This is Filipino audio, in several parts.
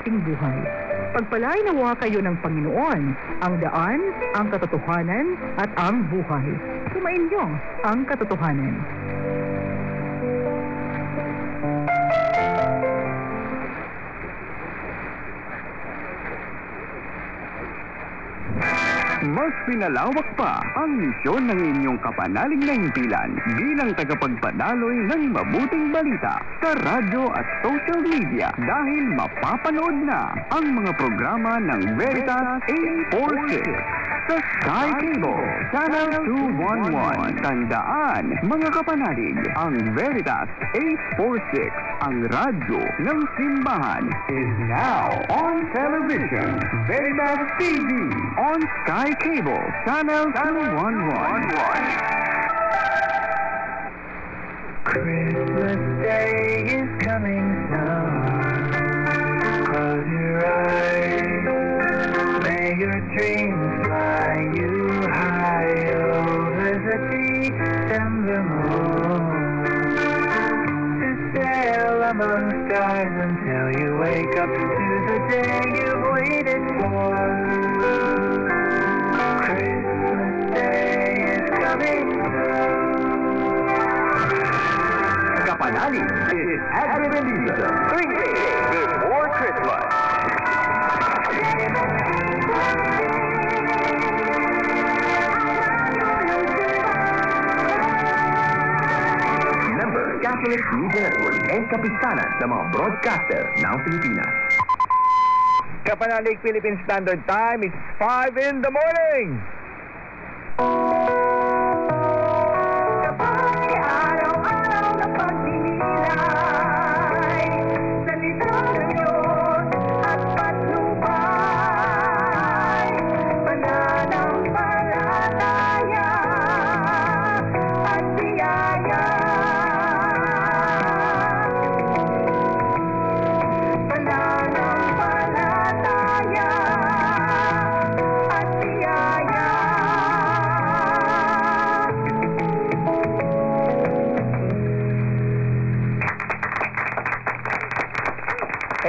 ating buhay. Pagpalain nawa kayo ng Panginoon, ang daan, ang katotohanan, at ang buhay. Sumainyo ang katotohanan. Mas pinalawak pa ang misyon ng inyong kapanalig na himpilan bilang tagapagpadaloy ng mabuting balita sa radyo at social media dahil mapapanood na ang mga programa ng Veritas 846 sa Sky Cable Channel 211. Tandaan, mga kapanalig, ang Veritas 846, ang radyo ng simbahan, is now on television. Veritas TV on Sky Cable Channel 211. Christmas Day is coming soon. Close your eyes. May your dreams fly you high over the December moon. To sail among stars until you wake up to the day you've waited for. Christmas Day is coming soon. Kapanalig is Adventism 3 days before Christmas. Member, Catholic Media Network and kapistanan sa mga broadcaster ng Pilipinas. Kapanalig Philippine Standard Time is 5 in the morning. Kapag araw-araw na pagninilay, salita ng Diyos at patnubay, pananampalataya at biyaya. Pananampalataya at biyaya.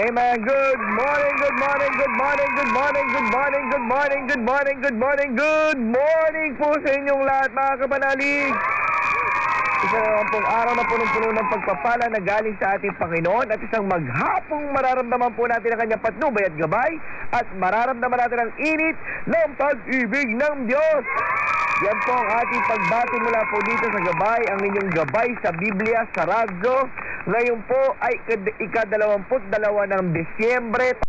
Amen. Good morning, good morning, good morning, good morning, good morning, good morning, good morning, good morning, good morning po sa inyong lahat, mga kapanalig. Isa naman pong araw na punong-puno ng pagpapala na galing sa ating Panginoon at isang maghapong mararamdaman po natin ang kanyang patnubay at gabay at mararamdaman natin ang init ng pag-ibig ng Diyos. Yan po ang ating pagbati mula po dito sa gabay, ang inyong gabay sa Biblia, sa radyo. Ngayon po ay ika-22 ng Disyembre.